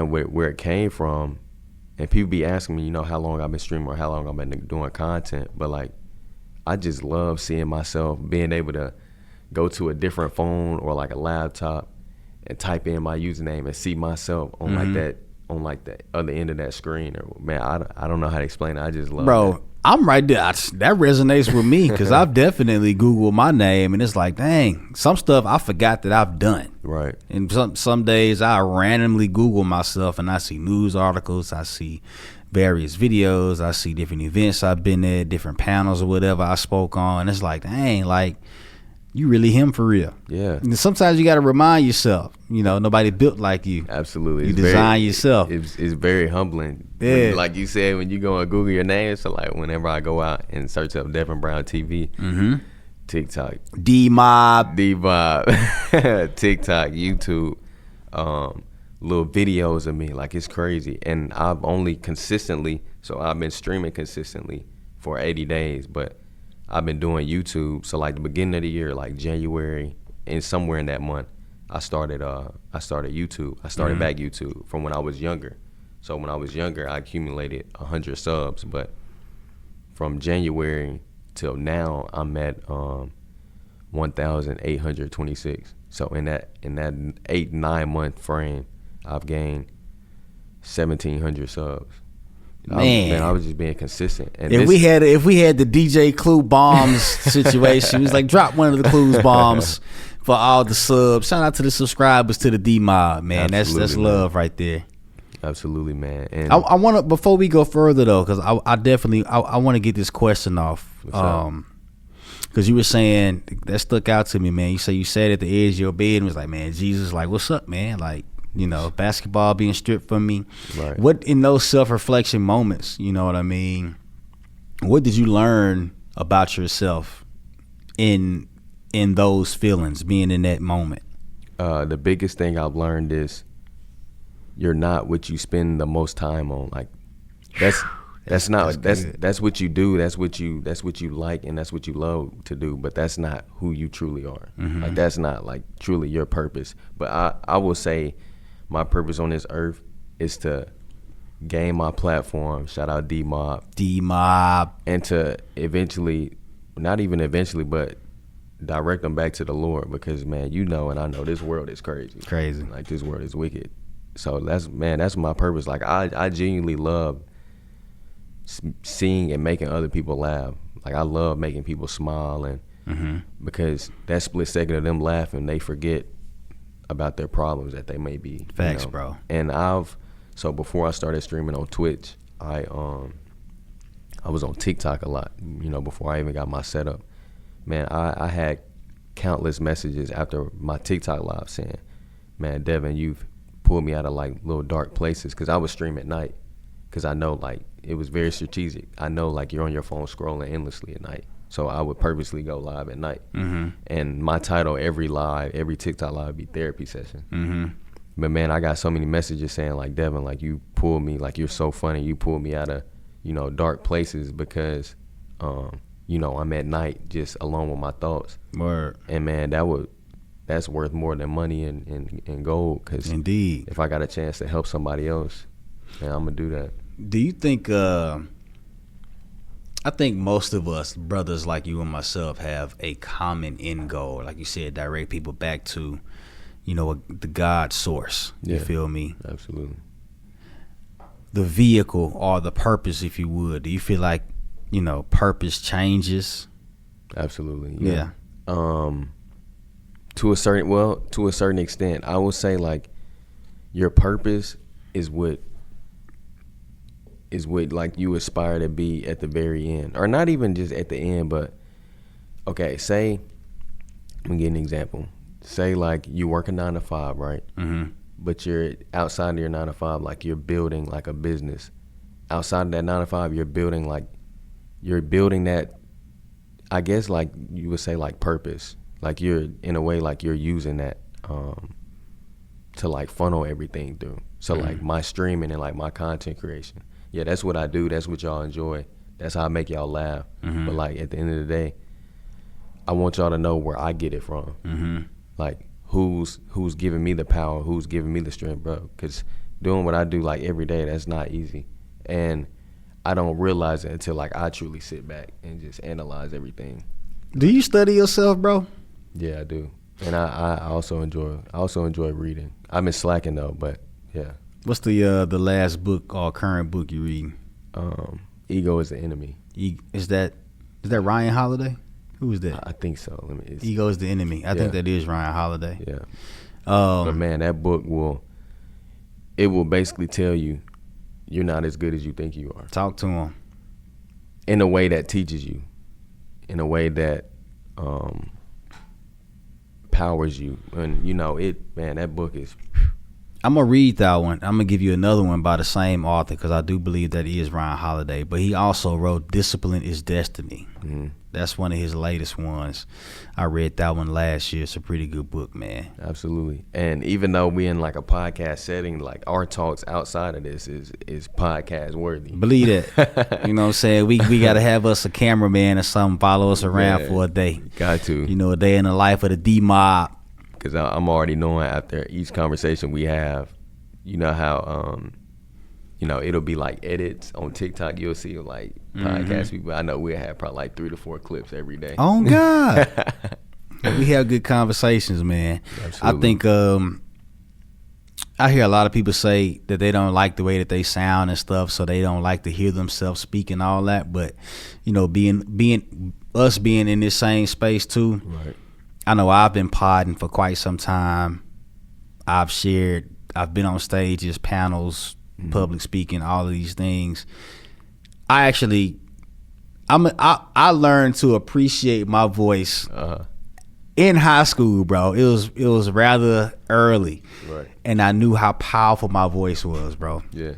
and where it came from. And people be asking me, how long I've been streaming or how long I've been doing content. But like, I just love seeing myself being able to go to a different phone or like a laptop and type in my username and see myself on like that other end of that screen. Or man, I don't know how to explain it. I just love it. I'm right there. That resonates with me because I've definitely Googled my name and it's like, dang, some stuff I forgot that I've done. Right. And some days I randomly Google myself and I see news articles, I see various videos, I see different events I've been at, different panels or whatever I spoke on. It's like, dang, like, you really him for real. Yeah. And sometimes you got to remind yourself, nobody built like you. Absolutely. You design yourself. It's very humbling. Yeah. Like you said, when you go and Google your name, so like whenever I go out and search up Devin Brown TV, TikTok, D-Mob, TikTok, YouTube, little videos of me, like it's crazy. And I've only I've been streaming consistently for 80 days, but I've been doing YouTube. So like the beginning of the year, like January, and somewhere in that month, I started YouTube. I started back YouTube from when I was younger. So when I was younger, I accumulated 100 subs, but from January till now, I'm at 1,826. So in that 8-9 month frame, I've gained 1,700 subs. Man, I was just being consistent. And if we had the DJ Clue bombs situation, it was like drop one of the Clues bombs for all the subs. Shout out to the subscribers to the D-Mob, man. That's love right there. Absolutely, man. And I want to, before we go further though, because I definitely want to get this question off. Because you were saying that stuck out to me, man. You say you sat at the edge of your bed and was like, man, Jesus, like, what's up, man? Like, basketball being stripped from me. Right. What in those self-reflection moments, you know what I mean? What did you learn about yourself in those feelings, being in that moment? The biggest thing I've learned is you're not what you spend the most time on. Like that's what you do. That's what you like, and that's what you love to do. But that's not who you truly are. Like that's not like truly your purpose. But I will say, my purpose on this earth is to gain my platform. Shout out D-Mob, and to eventually, not even eventually, but direct them back to the Lord. Because man, and I know this world is crazy. Like this world is wicked. So that's my purpose. Like I genuinely love seeing and making other people laugh. Like I love making people smile, and because that split second of them laughing, they forget about their problems that they may be. Facts, bro. And so before I started streaming on Twitch, I was on TikTok a lot. Before I even got my setup, man, I had countless messages after my TikTok live saying, "Man, Devin, you've pulled me out of like little dark places," because I would stream at night. Because I know like it was very strategic. I know like you're on your phone scrolling endlessly at night. So I would purposely go live at night. And my title, every TikTok live would be therapy session. But man, I got so many messages saying like, Devin, like you pulled me, like you're so funny. You pulled me out of, dark places because, I'm at night just alone with my thoughts. Word. And man, that's worth more than money and gold. Cause indeed, if I got a chance to help somebody else, man, I'm gonna do that. Do you think, I think most of us, brothers like you and myself, have a common end goal. Like you said, direct people back to, the God source. You feel me? Absolutely. The vehicle or the purpose, if you would. Do you feel like, purpose changes? Absolutely. Yeah. To a certain extent, I would say like your purpose is what like you aspire to be at the very end, or not even just at the end, but okay, say, let me give an example. Say like you work a 9 to 5, right? But you're outside of your 9 to 5, like you're building like a business. Outside of that 9 to 5, you're building that, I guess like you would say like purpose. Like you're in a way like you're using that to like funnel everything through. So like my streaming and like my content creation. Yeah, that's what I do. That's what y'all enjoy. That's how I make y'all laugh. But like at the end of the day, I want y'all to know where I get it from. Like who's giving me the power, who's giving me the strength, bro. Because doing what I do like every day, that's not easy. And I don't realize it until like I truly sit back and just analyze everything. Do you study yourself, bro? Yeah, I do. And I also enjoy reading. I've been slacking though, but yeah. What's the last book or current book you reading? Ego is the Enemy. Is that Ryan Holiday? Who is that? I think so. Ego is the Enemy. I think that is Ryan Holiday. Yeah. But man, that book will basically tell you you're not as good as you think you are. Talk to him. In a way that teaches you. In a way that powers you. And that book is. I'm gonna read that one. I'm gonna give you another one by the same author because I do believe that he is Ryan Holiday. But he also wrote "Discipline is Destiny." Mm-hmm. That's one of his latest ones. I read that one last year. It's a pretty good book, man. Absolutely. And even though we in like a podcast setting, like our talks outside of this is podcast worthy. Believe that. You know what I'm saying? We got to have us a cameraman or something follow us around for a day. Got to. A day in the life of the D-Mob. Because I'm already knowing after each conversation we have, you know how, it'll be like edits on TikTok. You'll see like podcast people. I know we'll have probably like 3 to 4 clips every day. Oh, God. We have good conversations, man. Absolutely. I think I hear a lot of people say that they don't like the way that they sound and stuff, so they don't like to hear themselves speak and all that. But, being us being in this same space too, right. I know I've been podding for quite some time. I've been on stages, panels, public speaking, all of these things. I learned to appreciate my voice in high school, bro. It was rather early, right? And I knew how powerful my voice was, bro. Yeah.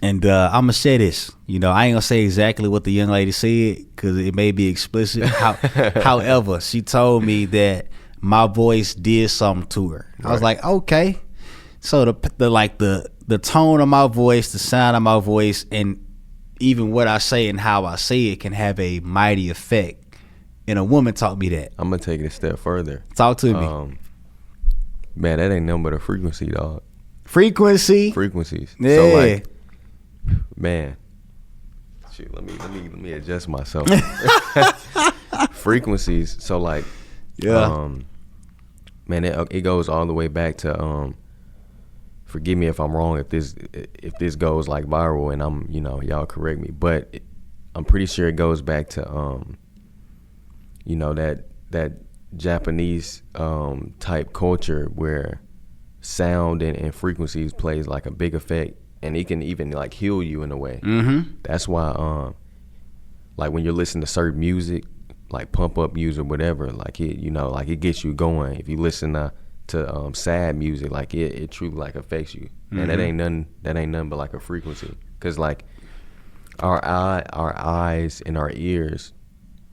And I'm gonna say this, I ain't gonna say exactly what the young lady said because it may be explicit. However, she told me that my voice did something to her. Right. I was like, okay. So the tone of my voice, the sound of my voice, and even what I say and how I say it can have a mighty effect. And a woman taught me that. I'm gonna take it a step further. Talk to me. Man, that ain't nothing but a frequency, dog. Frequencies. Yeah. So like, man, shoot, let me adjust myself. Frequencies. So like, yeah. Man, it goes all the way back to forgive me if I'm wrong if this goes like viral and I'm y'all correct me, but I'm pretty sure it goes back to that Japanese type culture where sound and frequencies plays like a big effect, and it can even like heal you in a way. Mm-hmm. That's why like when you're listening to certain music, like pump up music or whatever, like it gets you going. If you listen to sad music, like it truly like affects you. Mm-hmm. And that ain't nothing but like a frequency. Cause like our eyes and our ears,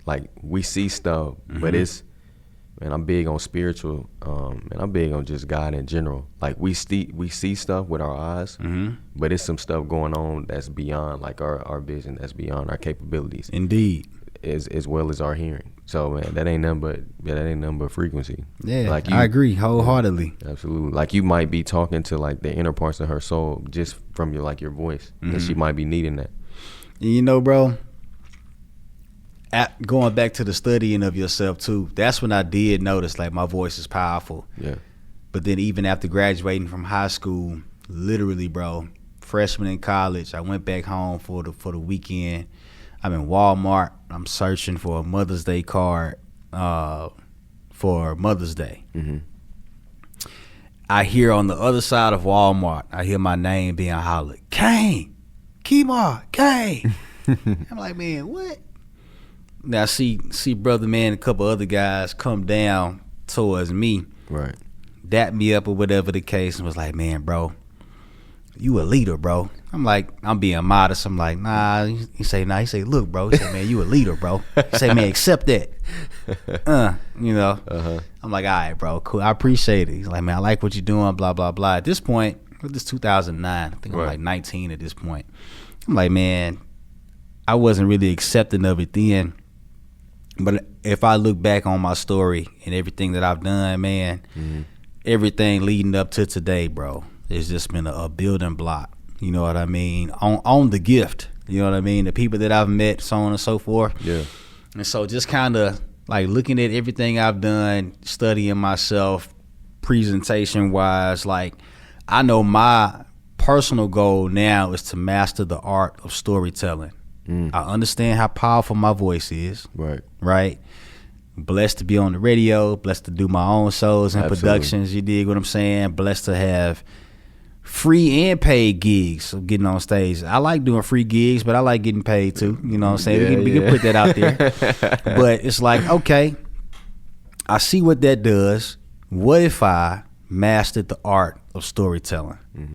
like we see stuff, but it's, man, I'm big on spiritual, and I'm big on just God in general. Like we see stuff with our eyes, but it's some stuff going on that's beyond like our vision, that's beyond our capabilities. Indeed. As well as our hearing. So man, that ain't nothing but frequency. Yeah, like I agree wholeheartedly. Absolutely. Like you might be talking to like the inner parts of her soul just from your voice, and she might be needing that. And bro, going back to the studying of yourself too, that's when I did notice like my voice is powerful. Yeah. But then even after graduating from high school, literally, bro, freshman in college, I went back home for the weekend. I'm in Walmart. I'm searching for a Mother's Day card for Mother's Day. Mm-hmm. I hear on the other side of Walmart, I hear my name being hollered, Cane, Kimar Cane. I'm like, man, what? Now see brother man, a couple other guys come down towards me, right? Dap me up or whatever the case, and was like, man, bro, you a leader, bro. I'm like, I'm being modest. I'm like, nah. He say, nah. He say, look, bro. He say, man, you a leader, bro. He say, man, accept that. I'm like, all right, bro, cool. I appreciate it. He's like, man, I like what you're doing, blah, blah, blah. At this point, this 2009. I think I'm like 19 at this point. I'm like, man, I wasn't really accepting of it then. But if I look back on my story and everything that I've done, man, everything leading up to today, bro, it's just been a building block. You know what I mean? On the gift. You know what I mean? The people that I've met, so on and so forth. Yeah. And so just kind of like looking at everything I've done, studying myself, presentation wise, like I know my personal goal now is to master the art of storytelling. I understand how powerful my voice is. Right. Blessed to be on the radio, blessed to do my own shows and productions. You dig what I'm saying? Blessed to have free and paid gigs of getting on stage. I like doing free gigs, but I like getting paid too. You know what I'm saying? We can put that out there. But it's like, okay, I see what that does. What if I mastered the art of storytelling?